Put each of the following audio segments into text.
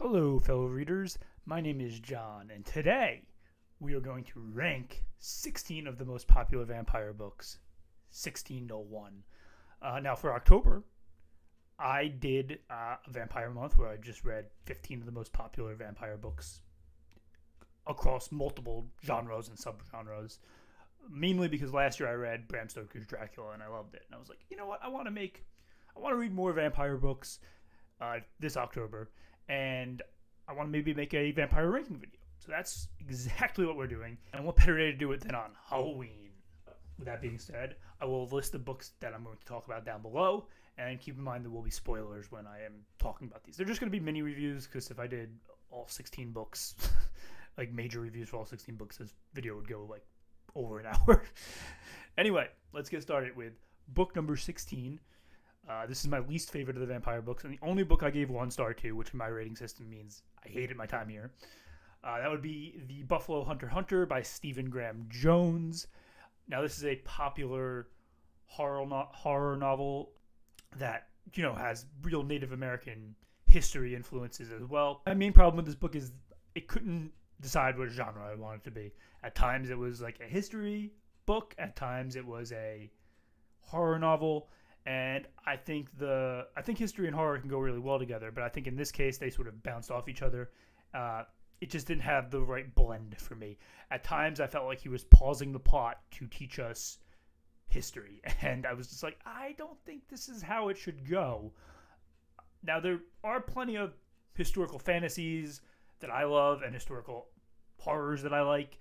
Hello, fellow readers. My name is John, and today we are going to rank 16 of the most popular vampire books, 16 to 1. Now, for October, I did a vampire month where I just read 15 of the most popular vampire books across multiple genres and subgenres. Mainly because last year I read Bram Stoker's Dracula and I loved it. And I was like, you know what? I want to read more vampire books this October. And I want to maybe make a vampire ranking video. So that's exactly what we're doing. And what better day to do it than on Halloween? With that being said, I will list the books that I'm going to talk about down below. And keep in mind there will be spoilers when I am talking about these. They're just going to be mini reviews because if I did all 16 books, like major reviews for all 16 books, this video would go like over an hour. Anyway, let's get started with book number 16. This is my least favorite of the vampire books, and the only book I gave 1 star to, which in my rating system means I hated my time here. That would be The Buffalo Hunter Hunter by Stephen Graham Jones. Now, this is a popular horror novel that, has real Native American history influences as well. My main problem with this book is it couldn't decide what genre I wanted it to be. At times it was like a history book, at times it was a horror novel. And I think history and horror can go really well together, but I think in this case they sort of bounced off each other. It just didn't have the right blend for me. At times I felt like he was pausing the plot to teach us history, and I was just like, I don't think this is how it should go. Now, there are plenty of historical fantasies that I love and historical horrors that I like.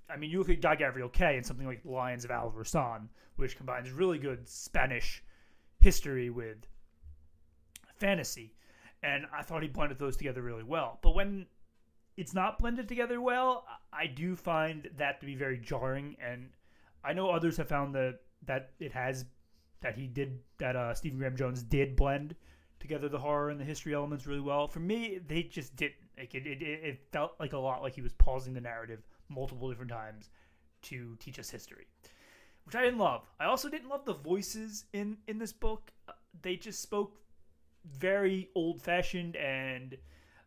I mean, you look at Guy Gavriel Kay and something like Lions of Alversán, which combines really good Spanish history with fantasy, and I thought he blended those together really well. But when it's not blended together well, I do find that to be very jarring, and I know others have found that Stephen Graham Jones did blend together the horror and the history elements really well. For me, they just didn't. Like it felt like a lot like he was pausing the narrative multiple different times to teach us history, which I didn't love. I also didn't love the voices in this book. They just spoke very old-fashioned, and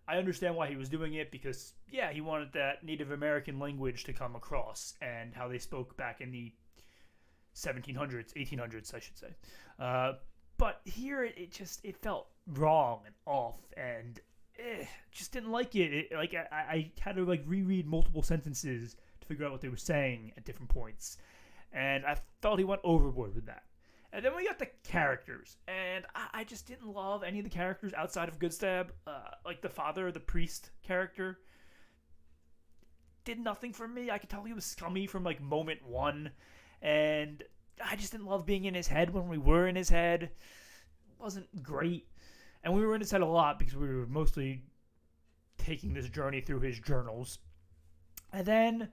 I understand why he was doing it because, yeah, he wanted that Native American language to come across and how they spoke back in the 1700s, 1800s, I should say. But here it felt wrong and off, and just didn't like it. I had to reread multiple sentences to figure out what they were saying at different points, and I felt he went overboard with that. And then we got the characters, and I just didn't love any of the characters outside of Goodstab. Like the father, the priest character, did nothing for me. I could tell he was scummy from moment 1, and I just didn't love being in his head when we were in his head. It wasn't great. And we were in his head a lot because we were mostly taking this journey through his journals. And then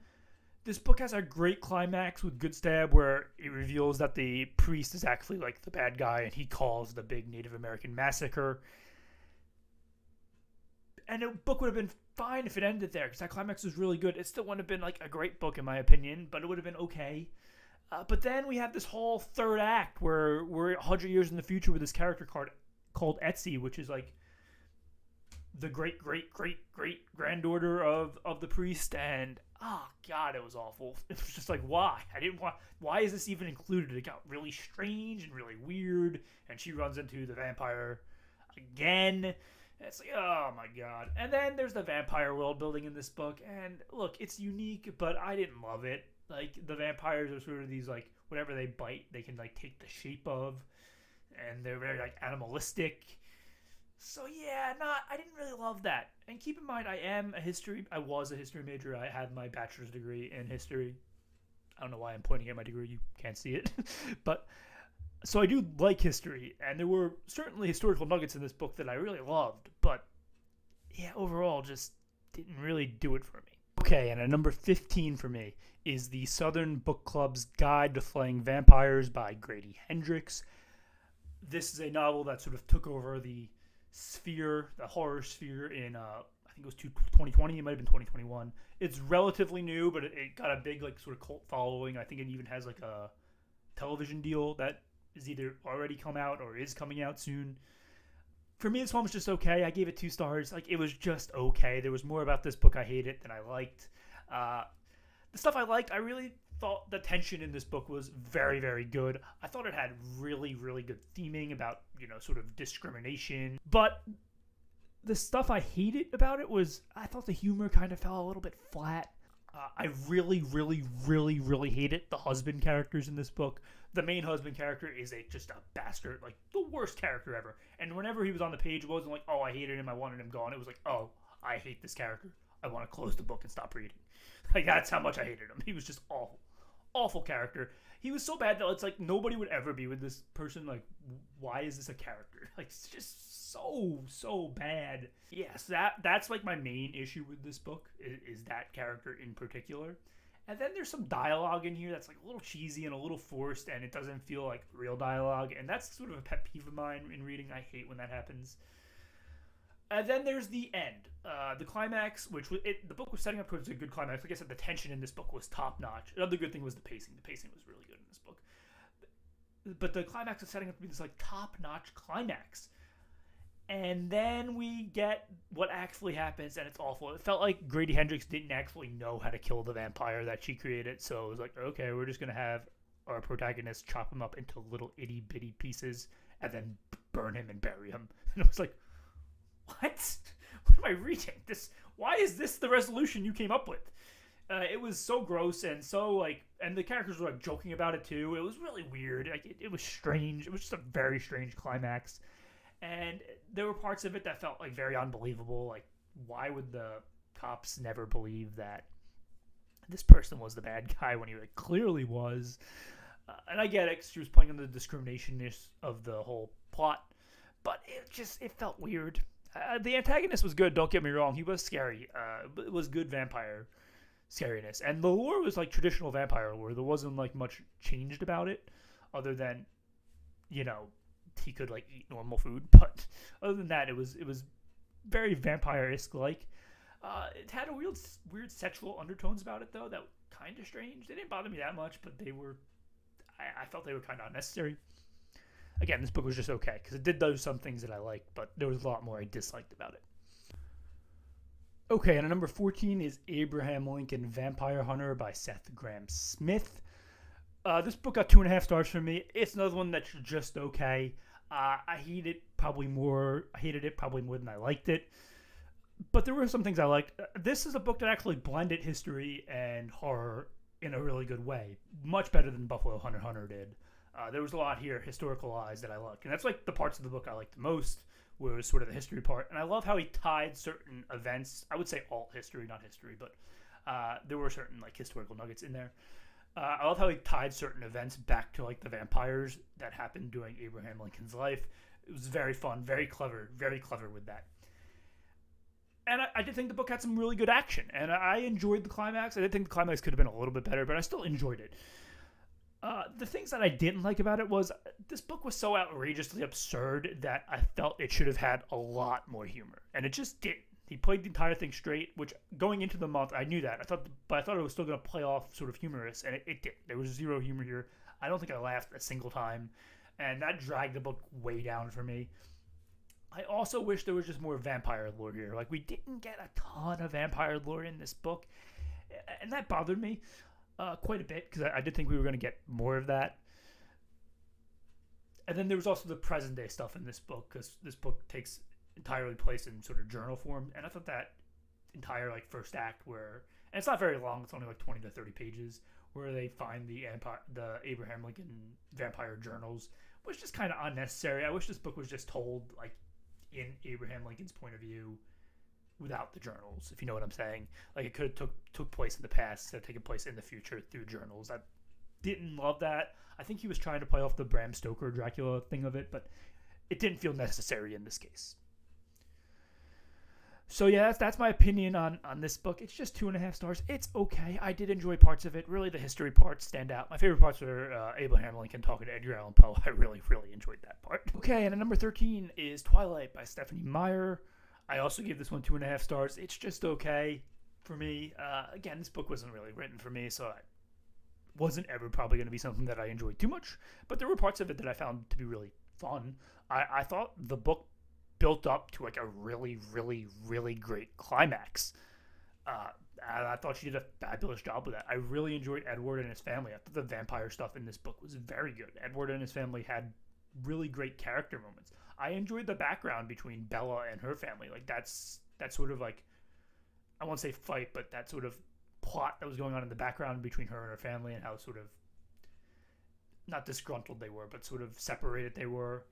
this book has a great climax with Goodstab where it reveals that the priest is actually the bad guy and he caused the big Native American massacre. And the book would have been fine if it ended there because that climax was really good. It still wouldn't have been a great book in my opinion, but it would have been okay. But then we have this whole third act where we're 100 years in the future with this character called Etsy, which is the great granddaughter of the priest, and oh god, it was awful. It was just why is this even included? It got really strange and really weird, and she runs into the vampire again. And it's oh my god. And then there's the vampire world building in this book, and look, it's unique, but I didn't love it. The vampires are sort of these whatever they bite, they can take the shape of, and they're very animalistic. So yeah, I didn't really love that. And keep in mind, I was a history major. I had my bachelor's degree in history. I don't know why I'm pointing at my degree. You can't see it. But so I do like history, and there were certainly historical nuggets in this book that I really loved. But yeah, overall, just didn't really do it for me. Okay, and at number 15 for me is the Southern Book Club's Guide to Flaying Vampires by Grady Hendrix. This is a novel that sort of took over the horror sphere in, I think it was 2020, it might have been 2021. It's relatively new, but it got a big, sort of cult following. I think it even has, a television deal that is either already come out or is coming out soon. for me, this one was just okay. I gave it 2 stars. Like, it was just okay. There was more about this book I hated than I liked. The stuff I liked, I really thought the tension in this book was very, very good. I thought it had really, really good theming about, sort of discrimination. But the stuff I hated about it was I thought the humor kind of fell a little bit flat. I really, really, really, really hated the husband characters in this book. The main husband character is just a bastard, like the worst character ever. And whenever he was on the page, it wasn't like, oh, I hated him, I wanted him gone. It was like, oh, I hate this character. I want to close the book and stop reading. Like, that's how much I hated him. He was just awful. Awful character. He was so bad that it's like nobody would ever be with this person. Like, why is this a character? Like, it's just so bad. Yes, that's like my main issue with this book is that character in particular. And then there's some dialogue in here that's like a little cheesy and a little forced, and it doesn't feel like real dialogue. And that's sort of a pet peeve of mine in reading. I hate when that happens. And then there's the end, the climax, which the book was setting up towards a good climax. Like I said, the tension in this book was top notch. Another good thing was the pacing. The pacing was really good in this book. But the climax was setting up to be this like top notch climax. And then we get what actually happens, and it's awful. It felt like Grady Hendrix didn't actually know how to kill the vampire that she created. So it was like, okay, we're just going to have our protagonist chop him up into little itty bitty pieces and then burn him and bury him. And I was like, what? What am I reading? Why is this the resolution you came up with? It was so gross and so and the characters were joking about it too. It was really weird. It was strange. It was just a very strange climax. And there were parts of it that felt very unbelievable. Like, why would the cops never believe that this person was the bad guy when he clearly was? And I get it, 'cause she was playing on the discrimination-ness of the whole plot. But it felt weird. The antagonist was good, don't get me wrong. He was scary. But it was good vampire scariness. And the lore was traditional vampire lore. There wasn't much changed about it other than, he could eat normal food. But other than that, it was very vampire-esque like. It had a weird sexual undertones about it though that were kind of strange. They didn't bother me that much, but they were I felt they were kind of unnecessary. Again, this book was just okay because it did do some things that I liked, but there was a lot more I disliked about it. Okay, and number 14 is Abraham Lincoln Vampire Hunter by Seth Grahame-Smith. This book got 2.5 stars from me. It's another one that's just okay. I hated it probably more than I liked it. But there were some things I liked. This is a book that actually blended history and horror in a really good way. Much better than Buffalo Hunter did. There was a lot here, historicalized, that I liked. And that's the parts of the book I liked the most, was sort of the history part. And I love how he tied certain events. I would say alt history, not history, but there were certain historical nuggets in there. I love how he tied certain events back to the vampires that happened during Abraham Lincoln's life. It was very fun, very clever with that. And I did think the book had some really good action, and I enjoyed the climax. I did think the climax could have been a little bit better, but I still enjoyed it. The things that I didn't like about it was this book was so outrageously absurd that I felt it should have had a lot more humor, and it just didn't. He played the entire thing straight, which going into the month, I knew that. But I thought it was still going to play off sort of humorous, and it didn't. There was zero humor here. I don't think I laughed a single time, and that dragged the book way down for me. I also wish there was just more vampire lore here. We didn't get a ton of vampire lore in this book, and that bothered me quite a bit, because I did think we were going to get more of that. And then there was also the present-day stuff in this book, because this book takes entirely place in sort of journal form, and I thought that entire first act and it's not very long, it's only 20 to 30 pages, where they find the Abraham Lincoln vampire journals, was just kind of unnecessary. I wish this book was just told in Abraham Lincoln's point of view without the journals, if you know what I'm saying. It could have took place in the past instead of taking place in the future through journals. I didn't love that. I think he was trying to play off the Bram Stoker Dracula thing of it, but it didn't feel necessary in this case. So yeah, that's my opinion on this book. It's just 2.5 stars. It's okay. I did enjoy parts of it. Really, the history parts stand out. My favorite parts were Abraham Lincoln talking to Edgar Allan Poe. I really, really enjoyed that part. Okay, and at number 13 is Twilight by Stephanie Meyer. I also gave this one 2.5 stars. It's just okay for me. Again, this book wasn't really written for me, so it wasn't ever probably going to be something that I enjoyed too much. But there were parts of it that I found to be really fun. I thought the book built up to like a really, really, really great climax. I thought she did a fabulous job with that. I really enjoyed Edward and his family. I thought the vampire stuff in this book was very good. Edward and his family had really great character moments. I enjoyed the background between Bella and her family. Like that's sort of like, I won't say fight, but that sort of plot that was going on in the background between her and her family, and how sort of not disgruntled they were, but sort of separated they were,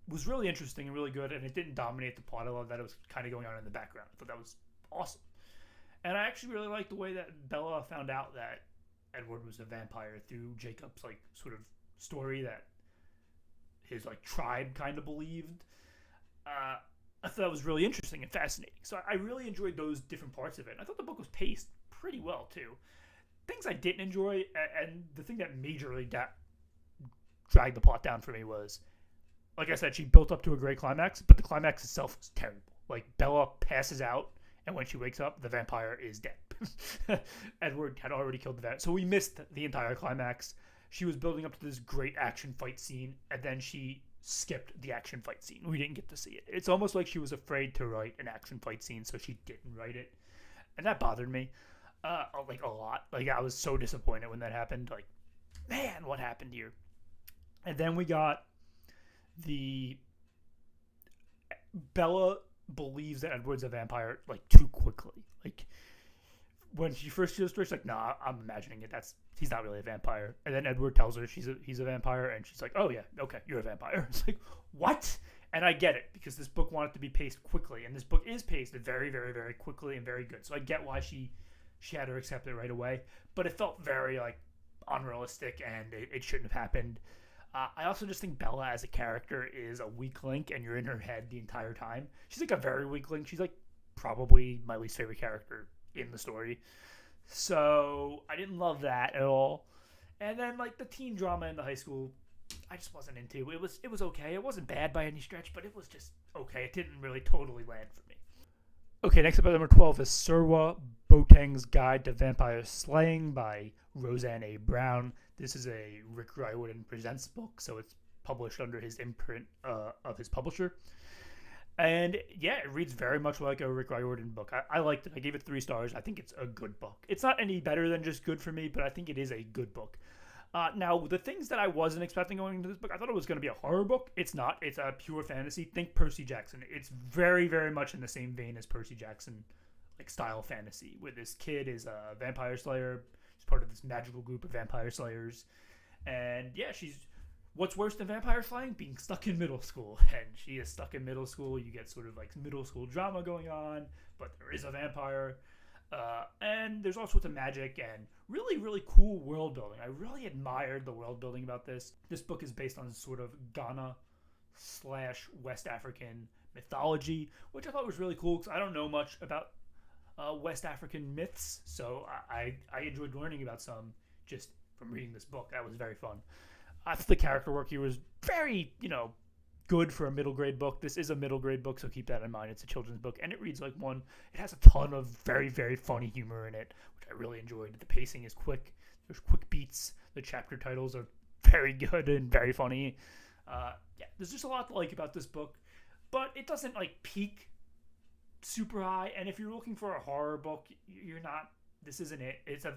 was really interesting and really good. And it didn't dominate the plot. I love that it was kind of going on in the background. I thought that was awesome. And I actually really liked the way that Bella found out that Edward was a vampire through Jacob's like sort of story that his like tribe kind of believed. I thought that was really interesting and fascinating. So I really enjoyed those different parts of it. I thought the book was paced pretty well too. Things I didn't enjoy, and the thing that majorly dragged the plot down for me was, like I said, she built up to a great climax, but the climax itself was terrible. Like Bella passes out, and when she wakes up, the vampire is dead. Edward had already killed the vampire. So we missed the entire climax. She was building up to this great action fight scene, and then she skipped the action fight scene. We didn't get to see it. It's almost like she was afraid to write an action fight scene, so she didn't write it. And that bothered me, like a lot. Like I was so disappointed when that happened. Like, man, what happened here? And then we got the Bella believes that Edward's a vampire like too quickly. Like when she first sees the story, she's like, "Nah, I'm imagining it. He's not really a vampire." And then Edward tells her he's a vampire, and she's like, "Oh yeah, okay, you're a vampire." It's like, what? And I get it, because this book wanted to be paced quickly, and this book is paced very, very, very quickly and very good. So I get why she had to accept it right away, but it felt very like unrealistic, and it shouldn't have happened. I also just think Bella as a character is a weak link, and you're in her head the entire time. She's like a very weak link. She's like probably my least favorite character in the story. So I didn't love that at all. And then like the teen drama in the high school, I just wasn't into. It was okay. It wasn't bad by any stretch, but it was just okay. It didn't really totally land for me. Okay, next up at number 12 is Serwa, Boateng's Guide to Vampire Slaying by Roseanne A. Brown. This is a Rick Riordan Presents book, so it's published under his imprint of his publisher. And yeah, it reads very much like a Rick Riordan book. I liked it. I gave it 3 stars. I think it's a good book. It's not any better than just good for me, but I think it is a good book. Now, the things that I wasn't expecting going into this book, I thought it was going to be a horror book. It's not. It's a pure fantasy. Think Percy Jackson. It's very, very much in the same vein as Percy Jackson, like style fantasy, where this kid is a vampire slayer. She's part of this magical group of vampire slayers. And yeah, what's worse than vampire slaying? Being stuck in middle school. And she is stuck in middle school. You get sort of like middle school drama going on, but there is a vampire. And there's all sorts of magic and really, really cool world building. I really admired the world building about this. This book is based on sort of Ghana/West African mythology, which I thought was really cool because I don't know much about West African myths. So I enjoyed learning about some just from reading this book. That was very fun. I thought the character work here was very, good for a middle grade book. This is a middle grade book, so keep that in mind. It's a children's book, and it reads like one. It has a ton of very, very funny humor in it, which I really enjoyed. The pacing is quick. There's quick beats. The chapter titles are very good and very funny. Yeah, there's just a lot to like about this book, but it doesn't like peak super high. And if you're looking for a horror book, you're not. This isn't it. It's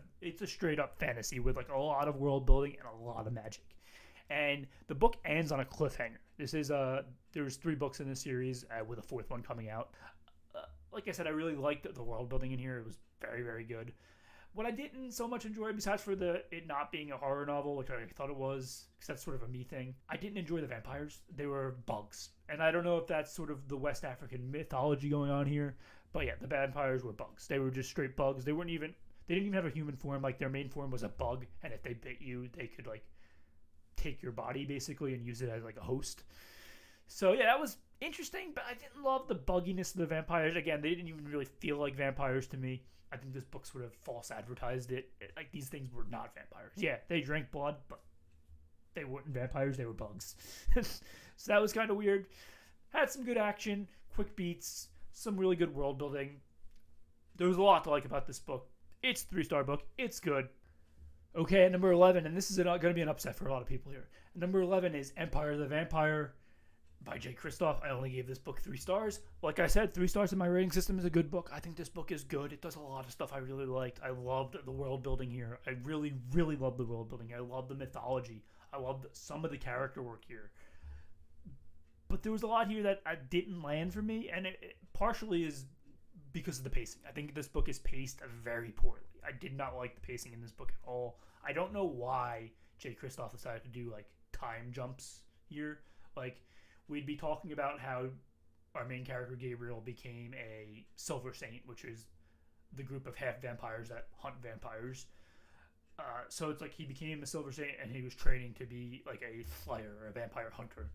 a straight up fantasy with like a lot of world building and a lot of magic. And the book ends on a cliffhanger. This is there's 3 books in this series with a 4th one coming out. Like I said, I really liked the world building in here. It was very, very good. What I didn't so much enjoy, besides for it not being a horror novel, which I thought it was, because that's sort of a me thing, I didn't enjoy the vampires. They were bugs. And I don't know if that's sort of the West African mythology going on here, but yeah, the vampires were bugs. They were just straight bugs. They didn't even have a human form. Like their main form was a bug, and if they bit you, they could like take your body basically and use it as like a host. So yeah, that was interesting, but I didn't love the bugginess of the vampires. Again, they didn't even really feel like vampires to me. I think this book sort of false advertised it. Like these things were not vampires. Yeah, they drank blood, but they weren't vampires, they were bugs. So that was kind of weird. Had some good action, quick beats, some really good world building. There was a lot to like about this book. It's a 3-star book. It's good. Okay, at number 11, and this is going to be an upset for a lot of people here. Number 11 is Empire of the Vampire. by J. Kristoff. I only gave this book 3 stars. Like I said, 3 stars in my rating system is a good book. I think this book is good. It does a lot of stuff I really liked. I loved the world building here. I really, really loved the world building. I loved the mythology. I loved some of the character work here. But there was a lot here that didn't land for me, and it partially is because of the pacing. I think this book is paced very poorly. I did not like the pacing in this book at all. I don't know why J. Kristoff decided to do, like, time jumps here. Like, we'd be talking about how our main character, Gabriel, became a Silver Saint, which is the group of half vampires that hunt vampires. So it's like he became a Silver Saint, and he was training to be, like, a Slayer or a vampire hunter.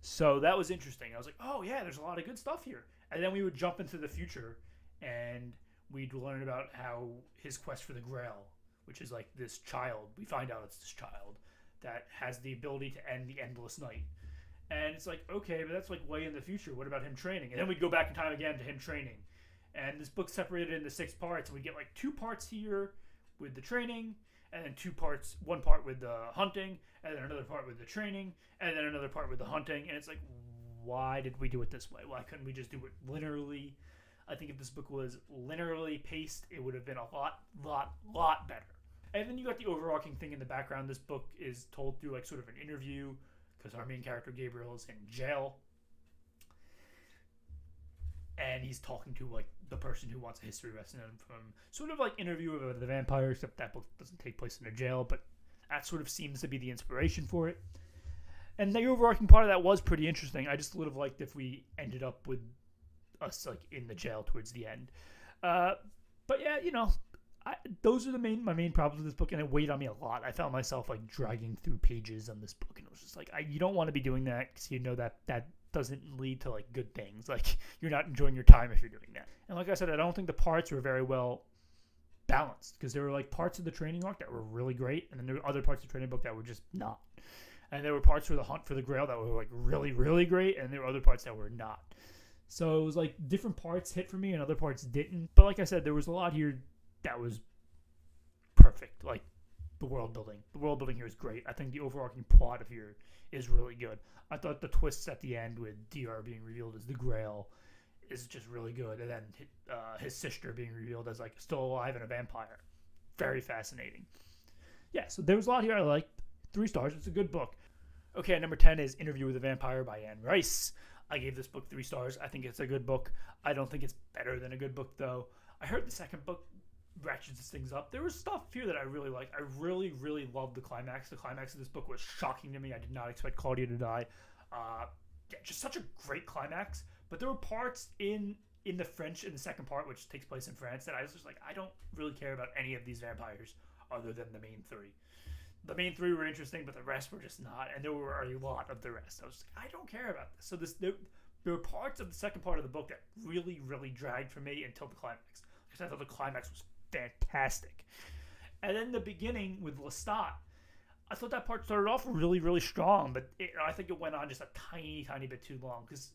So that was interesting. I was like, oh, yeah, there's a lot of good stuff here. And then we would jump into the future, and we'd learn about how his quest for the Grail, which is like this child, we find out it's this child that has the ability to end the endless night. And it's like, okay, but that's like way in the future. What about him training? And then we'd go back in time again to him training. And this book's separated into 6 parts, and we get like 2 parts here with the training, and then 2 parts, 1 part with the hunting, and then another part with the training, and then another part with the hunting. And it's like, why did we do it this way? Why couldn't we just do it linearly? I think if this book was linearly paced, it would have been a lot better. And then you got the overarching thing in the background. This book is told through like sort of an interview, because our main character Gabriel is in jail, and he's talking to like the person who wants a history lesson from sort of like Interview with the Vampire, except that book doesn't take place in a jail, but that sort of seems to be the inspiration for it. And the overarching part of that was pretty interesting. I just would have liked if we ended up with us like in the jail towards the end. But yeah, you know, those are my main problems with this book, and it weighed on me a lot. I found myself like dragging through pages on this book, and it was just like, you don't want to be doing that, because you know that doesn't lead to like good things. Like, you're not enjoying your time if you're doing that. And like I said, I don't think the parts were very well balanced, because there were like parts of the training arc that were really great, and then there were other parts of the training book that were just not. And there were parts for the hunt for the Grail that were like really, really great, and there were other parts that were not. So it was like different parts hit for me and other parts didn't. But like I said, there was a lot here that was perfect. Like the world building. The world building here is great. I think the overarching plot of here is really good. I thought the twists at the end with DR being revealed as the Grail is just really good. And then his sister being revealed as like still alive and a vampire. Very fascinating. Yeah, so there was a lot here I liked. 3 stars. It's a good book. Okay, number 10 is Interview with a Vampire by Anne Rice. I gave this book 3 stars. I think it's a good book. I don't think it's better than a good book, though. I heard the second book ratchets things up. There was stuff here that I really liked. I really, really loved the climax. The climax of this book was shocking to me. I did not expect Claudia to die. Yeah, just such a great climax. But there were parts in the French, in the second part, which takes place in France, that I was just like, I don't really care about any of these vampires other than the main 3. The main 3 were interesting, but the rest were just not, and there were a lot of the rest. I was like, I don't care about this. So there were parts of the second part of the book that really, really dragged for me until the climax, because I thought the climax was fantastic. And then the beginning with Lestat, I thought that part started off really, really strong, but I think it went on just a tiny, tiny bit too long, because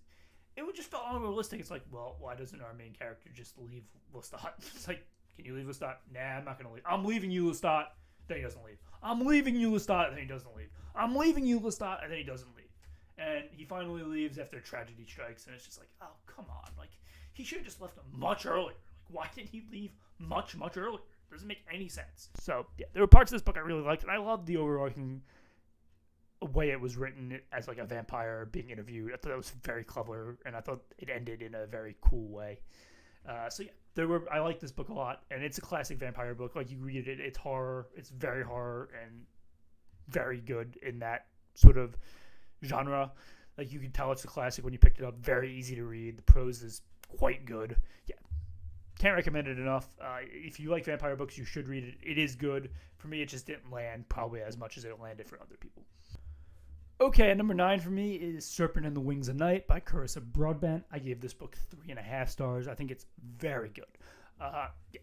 it would just felt unrealistic. It's like, well, why doesn't our main character just leave Lestat? It's like, can you leave Lestat? Nah, I'm not going to leave. I'm leaving you, Lestat. Then he doesn't leave. I'm leaving you, Lestat, and then he doesn't leave. I'm leaving you, Lestat, and then he doesn't leave. And he finally leaves after tragedy strikes, and it's just like, oh, come on. Like, he should have just left much earlier. Like, why didn't he leave much, much earlier? It doesn't make any sense. So, yeah, there were parts of this book I really liked, and I loved the overarching way it was written as, like, a vampire being interviewed. I thought that was very clever, and I thought it ended in a very cool way. So yeah, I like this book a lot, and it's a classic vampire book. Like, you read it, it's horror, it's very horror, and very good in that sort of genre. Like, you can tell it's a classic when you picked it up. Very easy to read. The prose is quite good. Yeah, can't recommend it enough. If you like vampire books, you should read it. It is good. For me, it just didn't land probably as much as it landed for other people. Okay, and number 9 for me is Serpent and the Wings of Night by Carissa Broadbent. I gave this book 3.5 stars. I think it's very good.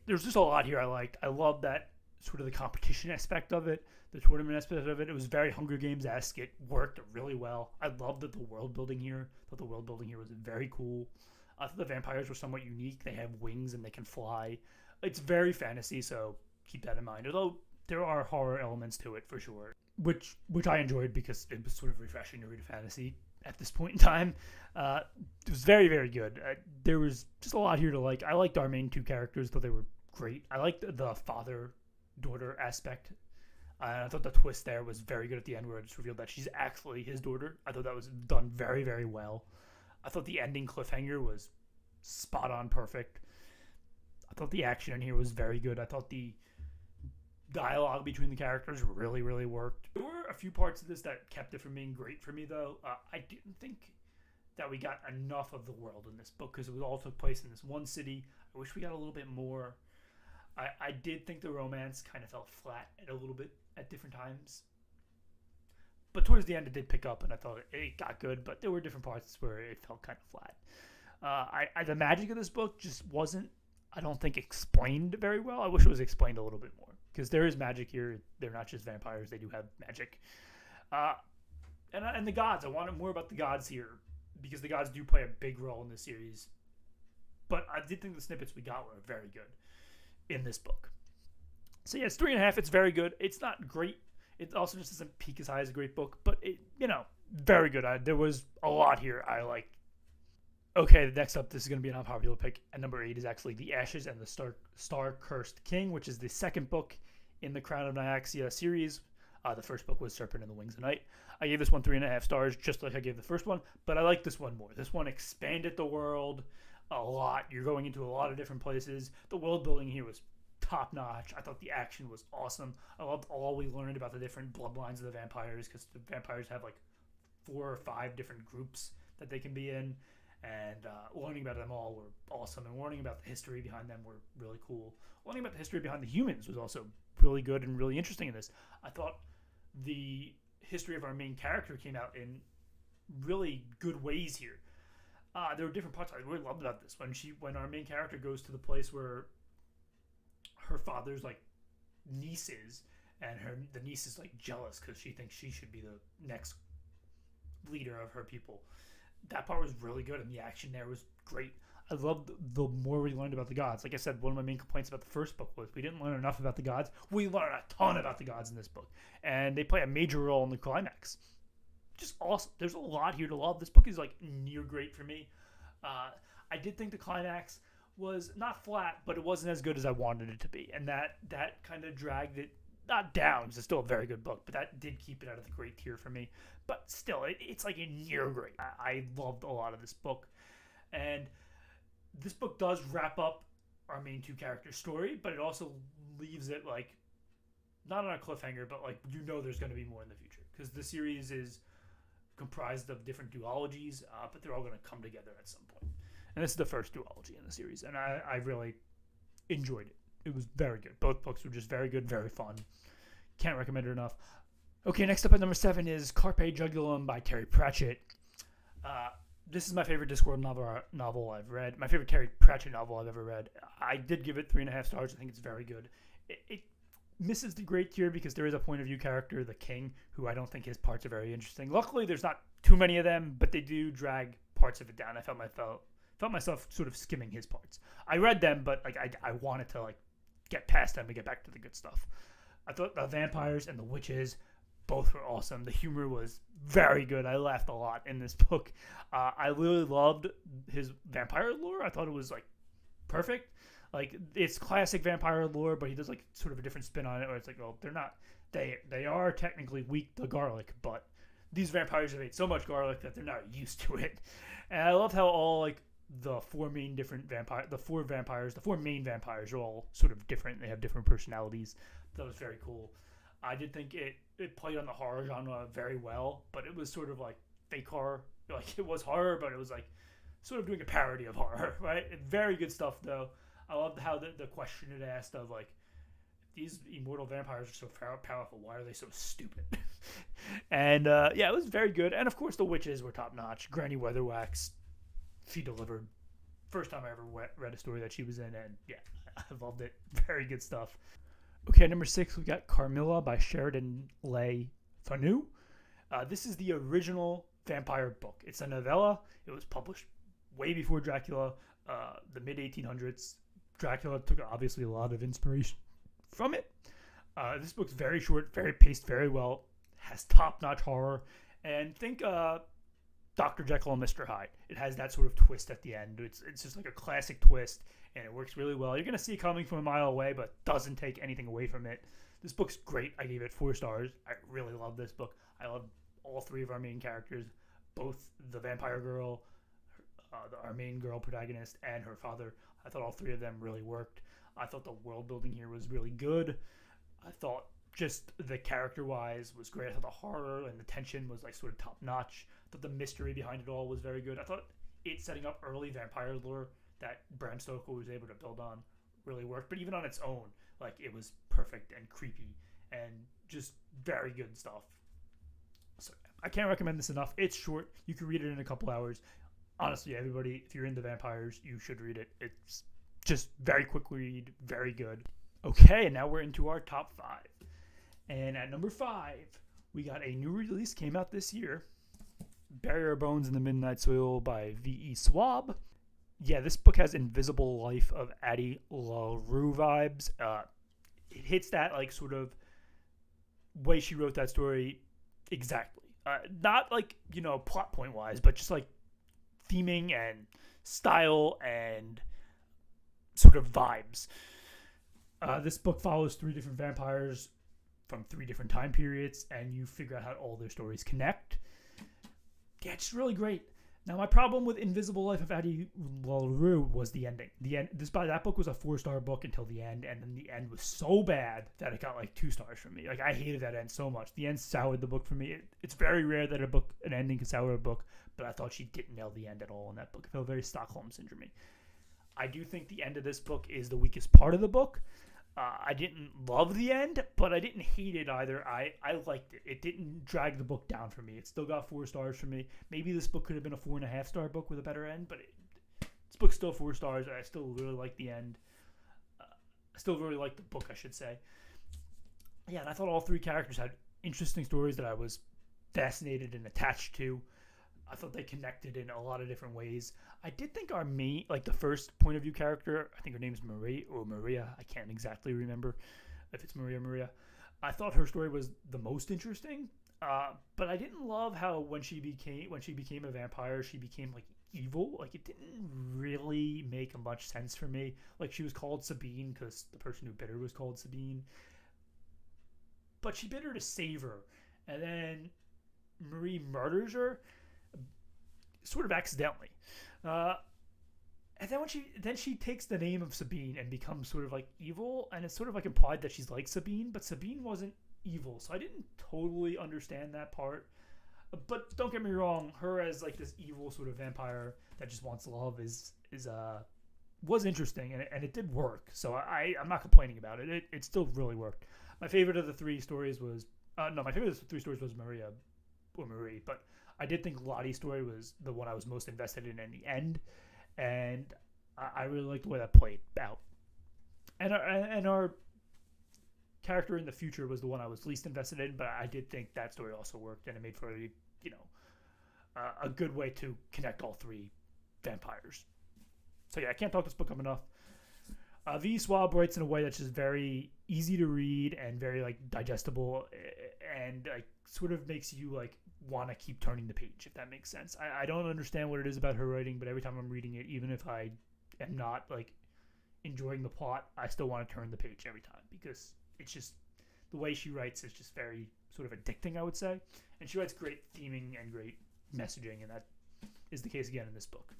There's just a lot here I liked. I love that sort of the competition aspect of it, the tournament aspect of it. It was very Hunger Games-esque. It worked really well. I loved the world building here. I thought the world building here was very cool. I thought the vampires were somewhat unique. They have wings and they can fly. It's very fantasy, so keep that in mind. Although there are horror elements to it for sure. Which I enjoyed because it was sort of refreshing to read a fantasy at this point in time. It was very, very good. There was just a lot here to like. I liked our main two characters, though they were great. I liked the father-daughter aspect. I thought the twist there was very good at the end where it just revealed that she's actually his daughter. I thought that was done very, very well. I thought the ending cliffhanger was spot on perfect. I thought the action in here was very good. I thought the dialogue between the characters really, really worked. There were a few parts of this that kept it from being great for me, though. I didn't think that we got enough of the world in this book because it all took place in this one city. I wish we got a little bit more. I did think the romance kind of fell flat a little bit at different times. But towards the end, it did pick up, and I thought it got good, but there were different parts where it felt kind of flat. The magic of this book just wasn't, I don't think, explained very well. I wish it was explained a little bit more, because there is magic here. They're not just vampires. They do have magic. And the gods. I wanted more about the gods here, because the gods do play a big role in this series. But I did think the snippets we got were very good in this book. So yeah, it's 3.5. It's very good. It's not great. It also just doesn't peak as high as a great book, but it, very good. There was a lot here I liked. Okay, next up, this is going to be an unpopular pick. And number 8 is actually The Ashes and the Star-Cursed King, which is the second book in the Crown of Nyaxia series. The first book was Serpent and the Wings of Night. I gave this one 3.5 stars, just like I gave the first one, but I like this one more. This one expanded the world a lot. You're going into a lot of different places. The world building here was top notch. I thought the action was awesome. I loved all we learned about the different bloodlines of the vampires, because the vampires have like 4 or 5 different groups that they can be in, and learning about them all were awesome, and learning about the history behind them were really cool. Learning about the history behind the humans was also really good and really interesting in this. I thought the history of our main character came out in really good ways here. There were different parts I really loved about this. When our main character goes to the place where her father's like niece is, and the niece is like jealous because she thinks she should be the next leader of her people. That part was really good, and the action there was great. I loved the more we learned about the gods. Like I said, one of my main complaints about the first book was we didn't learn enough about the gods. We learned a ton about the gods in this book, and they play a major role in the climax. Just awesome. There's a lot here to love. This book is like near great for me. I did think the climax was not flat, but it wasn't as good as I wanted it to be, and that kind of dragged it not down. It's still a very good book, but that did keep it out of the great tier for me. But still, it's like a near great. I loved a lot of this book, and this book does wrap up our main two characters' story, but it also leaves it like not on a cliffhanger, but like there's going to be more in the future, because the series is comprised of different duologies, but they're all going to come together at some point. And this is the first duology in the series, and I really enjoyed it. It was very good. Both books were just very good, very fun. Can't recommend it enough. Okay, next up at number 7 is Carpe Jugulum by Terry Pratchett. This is my favorite Discworld novel I've read. My favorite Terry Pratchett novel I've ever read. I did give it 3.5 stars. I think it's very good. It misses the great tier because there is a point of view character, the king, who I don't think his parts are very interesting. Luckily, there's not too many of them, but they do drag parts of it down. I felt myself sort of skimming his parts. I read them, but like I wanted to like get past them and get back to the good stuff. I thought the vampires and the witches both were awesome. The humor was very good. I laughed a lot in this book. I really loved his vampire lore. I thought it was like perfect. Like it's classic vampire lore, but he does like sort of a different spin on it, where it's like, well, they're not. They are technically weak to garlic, but these vampires have ate so much garlic that they're not used to it. And I love how all like the four main vampires are all sort of different. They have different personalities. That was very cool. I did think it played on the horror genre very well, but it was sort of like fake horror. Like it was horror, but it was like sort of doing a parody of horror, right? Very good stuff though. I loved how the question it asked of like, these immortal vampires are so powerful, why are they so stupid? And yeah, it was very good. And of course the witches were top notch. Granny Weatherwax, she delivered. First time I ever read a story that she was in, and yeah, I loved it. Very good stuff. Okay, number 6, we got Carmilla by Sheridan Fanu. This is the original vampire book. It's a novella. It was published way before Dracula, the mid-1800s. Dracula took obviously a lot of inspiration from it. This book's very short, very paced very well, has top-notch horror, and think Dr. Jekyll and Mr. Hyde. It has that sort of twist at the end. It's just like a classic twist, and it works really well. You're going to see it coming from a mile away, but doesn't take anything away from it. This book's great. I gave it 4 stars. I really love this book. I love all 3 of our main characters, both the vampire girl, our main girl protagonist, and her father. I thought all 3 of them really worked. I thought the world building here was really good. I thought just the character-wise was great. I thought the horror and the tension was like sort of top-notch. I thought the mystery behind it all was very good. I thought it setting up early vampire lore that Bram Stoker was able to build on really worked. But even on its own, like, it was perfect and creepy and just very good stuff. So I can't recommend this enough. It's short. You can read it in a couple hours. Honestly, everybody, if you're into vampires, you should read it. It's just very quick read, very good. Okay, and now we're into our top 5. And at number 5, we got a new release, came out this year. Bury Our Bones in the Midnight Soil by V.E. Schwab. Yeah, this book has Invisible Life of Addie LaRue vibes. It hits that like sort of way she wrote that story exactly. Not like, plot point wise, but just like theming and style and sort of vibes. This book follows 3 different vampires from 3 different time periods, and you figure out how all their stories connect. Yeah, it's really great. Now, my problem with Invisible Life of Addie LaRue was the ending. That book was a 4-star book until the end, and then the end was so bad that it got like 2 stars from me. Like, I hated that end so much. The end soured the book for me. It's very rare that an ending can sour a book, but I thought she didn't nail the end at all in that book. It felt very Stockholm Syndrome-y. I do think the end of this book is the weakest part of the book. I didn't love the end, but I didn't hate it either. I liked it. It didn't drag the book down for me. It still got 4 stars for me. Maybe this book could have been a 4.5-star book with a better end, but this book's still 4 stars. I still really like the end. I still really like the book, I should say. Yeah, and I thought all 3 characters had interesting stories that I was fascinated and attached to. I thought they connected in a lot of different ways. I did think our main, like the first point of view character, I think her name's Maria. I can't exactly remember if it's Maria. I thought her story was the most interesting, but I didn't love how when she became a vampire, she became like evil. Like, it didn't really make much sense for me. Like, she was called Sabine because the person who bit her was called Sabine, but she bit her to save her, and then Marie murders her. Sort of accidentally, and then she takes the name of Sabine and becomes sort of like evil, and it's sort of like implied that she's like Sabine, but Sabine wasn't evil, so I didn't totally understand that part. But don't get me wrong, her as like this evil sort of vampire that just wants love was interesting, and it did work. So I'm not complaining about it. It still really worked. My favorite of the 3 stories was Marie, but I did think Lottie's story was the one I was most invested in the end, and I really liked the way that played out. And our character in the future was the one I was least invested in, but I did think that story also worked, and it made for a good way to connect all 3 vampires. So yeah, I can't talk this book up enough. V. Schwab writes in a way that's just very easy to read and very like digestible, and like sort of makes you like want to keep turning the page, if that makes sense. I don't understand what it is about her writing, but every time I'm reading it, even if I am not like enjoying the plot, I still want to turn the page every time, because it's just the way she writes is just very sort of addicting, I would say. And she writes great theming and great messaging, and that is the case again in this book.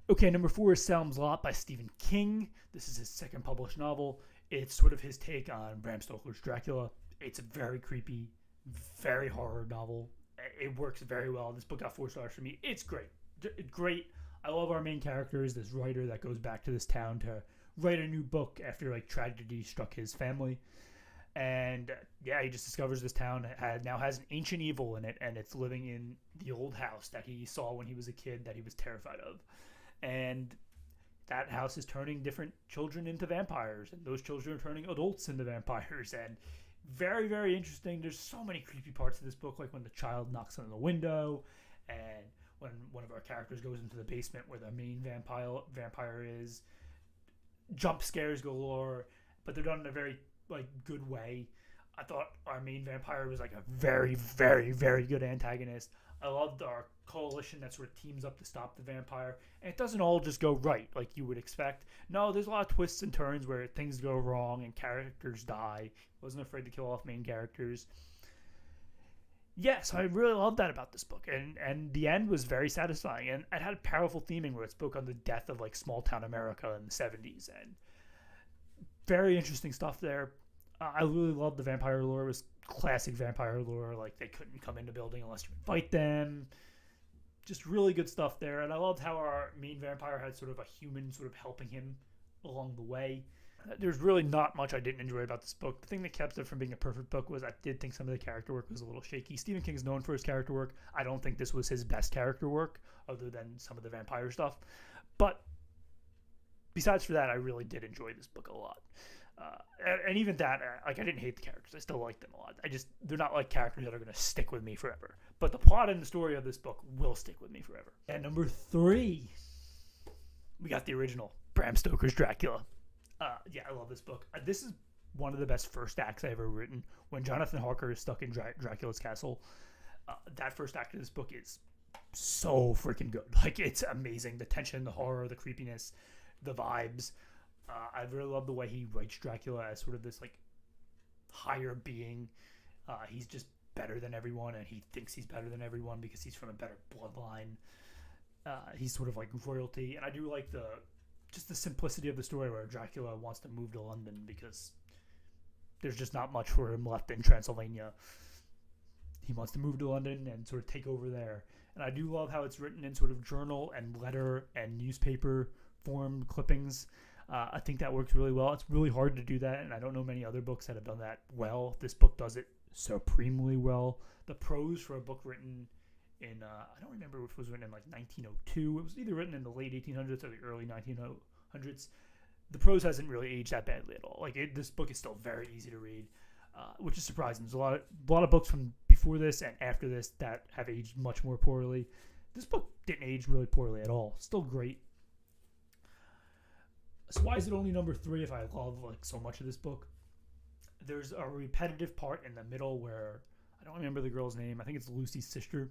Okay, number 4 is Salem's Lot by Stephen King. This is his second published novel. It's sort of his take on Bram Stoker's Dracula. It's a very creepy, very horror novel. It works very well. This book got 4 stars for me. It's great. Great. I love our main characters, this writer that goes back to this town to write a new book after like tragedy struck his family. And yeah, he just discovers this town now has an ancient evil in it, and it's living in the old house that he saw when he was a kid that he was terrified of. And that house is turning different children into vampires, and those children are turning adults into vampires. And very, very interesting. There's so many creepy parts of this book, like when the child knocks on the window, and when one of our characters goes into the basement where the main vampire is. Jump scares galore, but they're done in a very like good way. I thought our main vampire was like a very, very, very good antagonist. I loved our coalition that sort of teams up to stop the vampire, and it doesn't all just go right like you would expect. No, there's a lot of twists and turns where things go wrong and characters die. Wasn't afraid to kill off main characters. Yes, I really love that about this book, and the end was very satisfying, and it had a powerful theming where it spoke on the death of like small town America in the 70s, and very interesting stuff there. I really loved the vampire lore. It was classic vampire lore, like they couldn't come into the building unless you invite them. Just really good stuff there, and I loved how our main vampire had sort of a human sort of helping him along the way. There's really not much I didn't enjoy about this book. The thing that kept it from being a perfect book was I did think some of the character work was a little shaky. Stephen King's known for his character work. I don't think this was his best character work, other than some of the vampire stuff. But besides for that, I really did enjoy this book a lot. And even that, like, I didn't hate the characters. I still like them a lot. They're not like characters that are going to stick with me forever. But the plot and the story of this book will stick with me forever. And number 3, we got the original Bram Stoker's Dracula. Yeah, I love this book. This is one of the best first acts I've ever written. When Jonathan Harker is stuck in Dracula's castle, that first act of this book is so freaking good. Like, it's amazing. The tension, the horror, the creepiness, the vibes. I really love the way he writes Dracula as sort of this like higher being. He's just better than everyone, and he thinks he's better than everyone because he's from a better bloodline. He's sort of like royalty, and I do like the simplicity of the story where Dracula wants to move to London because there's just not much for him left in Transylvania. He wants to move to London and sort of take over there. And I do love how it's written in sort of journal and letter and newspaper form clippings. I think that works really well. It's really hard to do that, and I don't know many other books that have done that well. This book does it supremely well. The prose for a book written in, I don't remember if it was written in like 1902. It was either written in the late 1800s or the early 1900s. The prose hasn't really aged that badly at all. Like, this book is still very easy to read, which is surprising. There's a lot of books from before this and after this that have aged much more poorly. This book didn't age really poorly at all. Still great. So why is it only number 3 if I love like so much of this book? There's a repetitive part in the middle where I don't remember the girl's name. I think it's Lucy's sister.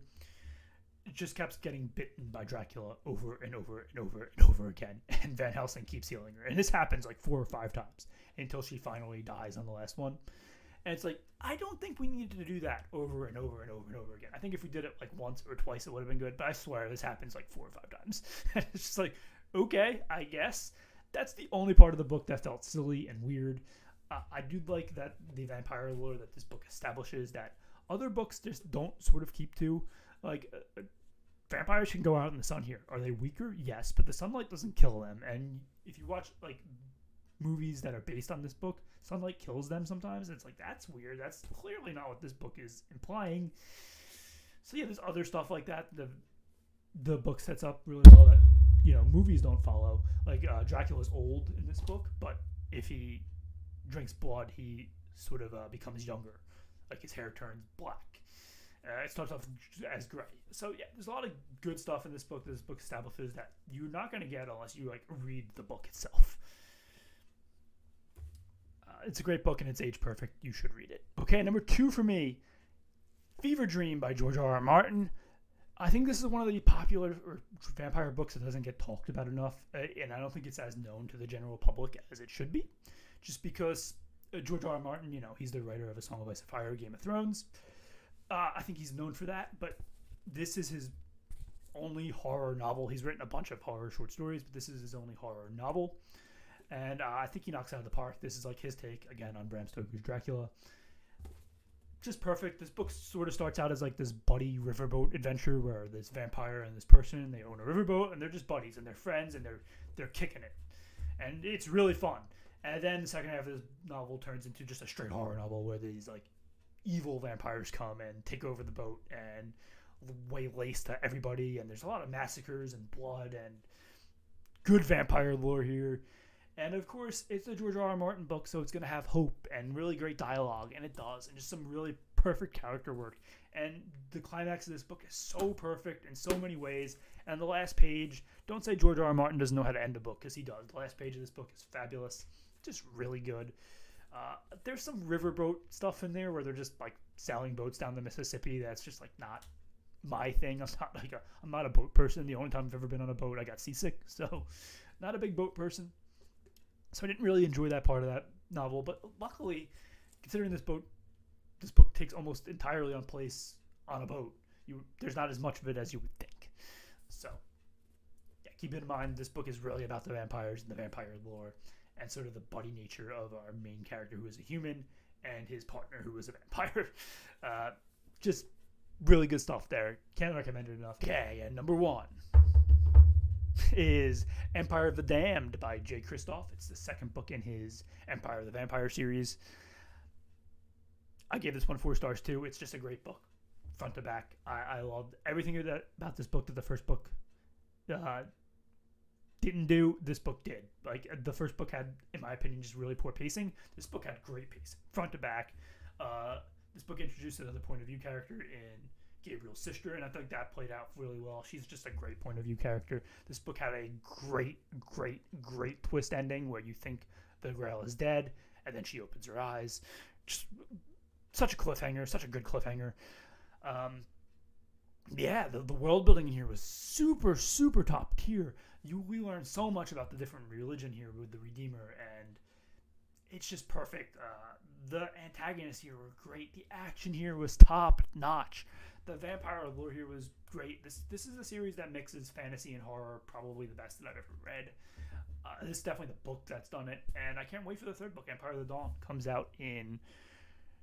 It just kept getting bitten by Dracula over and over and over and over again. And Van Helsing keeps healing her. And this happens like 4 or 5 times until she finally dies on the last one. And it's like, I don't think we needed to do that over and over and over and over again. I think if we did it like once or twice, it would have been good. But I swear this happens like 4 or 5 times. And it's just like, okay, I guess. That's the only part of the book that felt silly and weird. I do like that the vampire lore that this book establishes that other books just don't sort of keep to. Like, vampires can go out in the sun here. Are they weaker? Yes, but the sunlight doesn't kill them. And if you watch like movies that are based on this book, sunlight kills them sometimes. It's like, that's weird. That's clearly not what this book is implying. So yeah, there's other stuff like that. The book sets up really well that, you know, movies don't follow. Like, Dracula's old in this book, but if he drinks blood, he sort of becomes younger. Like, his hair turns black. It starts off as gray. So yeah, there's a lot of good stuff in this book. This book establishes that you're not going to get unless you like read the book itself. It's a great book and it's age perfect. You should read it. Okay, number 2 for me, Fever Dream by George R.R. Martin. I think this is one of the popular vampire books that doesn't get talked about enough, and I don't think it's as known to the general public as it should be, just because George R.R. Martin, you know, he's the writer of A Song of Ice and Fire, Game of Thrones. I think he's known for that, but this is his only horror novel. He's written a bunch of horror short stories, but this is his only horror novel, and I think he knocks it out of the park. This is like his take, again, on Bram Stoker's Dracula. Just perfect. This book sort of starts out as like this buddy riverboat adventure where this vampire and this person, they own a riverboat and they're just buddies and they're friends and they're kicking it, and it's really fun. And then the second half of this novel turns into just a straight horror novel where these like evil vampires come and take over the boat and waylay to everybody, and there's a lot of massacres and blood and good vampire lore here. And of course, it's a George R.R. Martin book, so it's going to have hope and really great dialogue, and it does, and just some really perfect character work. And the climax of this book is so perfect in so many ways. And the last page, don't say George R.R. Martin doesn't know how to end a book, because he does. The last page of this book is fabulous, just really good. There's some riverboat stuff in there where they're just like sailing boats down the Mississippi that's just like not my thing. I'm not a boat person. The only time I've ever been on a boat, I got seasick. So, not a big boat person. So I didn't really enjoy that part of that novel. But luckily, considering this book takes almost entirely on place on a boat. There's not as much of it as you would think. So, yeah, keep in mind this book is really about the vampires and the vampire lore, and sort of the buddy nature of our main character, who is a human, and his partner, who is a vampire. Just really good stuff there. Can't recommend it enough. Okay, and number 1 is Empire of the Damned by J. Kristoff. It's the second book in his Empire of the Vampire series. I gave this one 4 stars too. It's just a great book, front to back. I loved everything about this book that the first book didn't do. This book did. Like, the first book had, in my opinion, just really poor pacing. This book had great pacing, front to back. This book introduced another point of view character in Gabriel's sister, and I think that played out really well. She's just a great point of view character. This book had a great twist ending where you think the Grail is dead, and then she opens her eyes. Just such a cliffhanger, such a good cliffhanger. Yeah, the world building in here was super top tier. We learned so much about the different religion here with the Redeemer, and it's just perfect. The antagonists here were great. The action here was top notch. The vampire lore here was great. This is a series that mixes fantasy and horror, probably the best that I've ever read. This is definitely the book that's done it, and I can't wait for the third book. Empire of the Dawn comes out in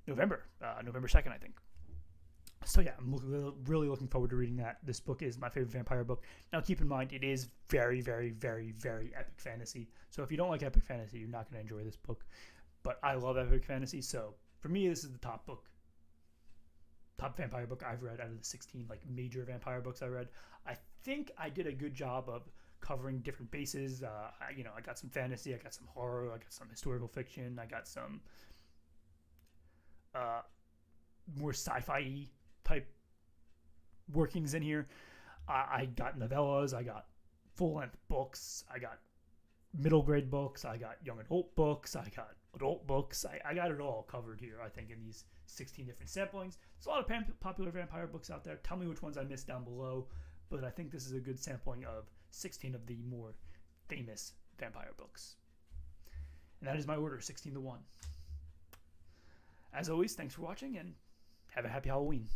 November 2nd, I think. So yeah, I'm really looking forward to reading that. This book is my favorite vampire book. Now keep in mind, it is very epic fantasy. So if you don't like epic fantasy, you're not going to enjoy this book. But I love epic fantasy, so for me, this is the top vampire book I've read out of the 16 major vampire books I read. I think I did a good job of covering different bases. I got some fantasy, I got some horror, I got some historical fiction, I got some more sci-fi type workings in here. I got novellas, I got full-length books, I got middle grade books, I got young adult books, I got adult books. I got it all covered here, I think, in these 16 different samplings. There's a lot of popular vampire books out there. Tell me which ones I missed down below, but I think this is a good sampling of 16 of the more famous vampire books. And that is my order, 16 to 1. As always, thanks for watching, and have a happy Halloween.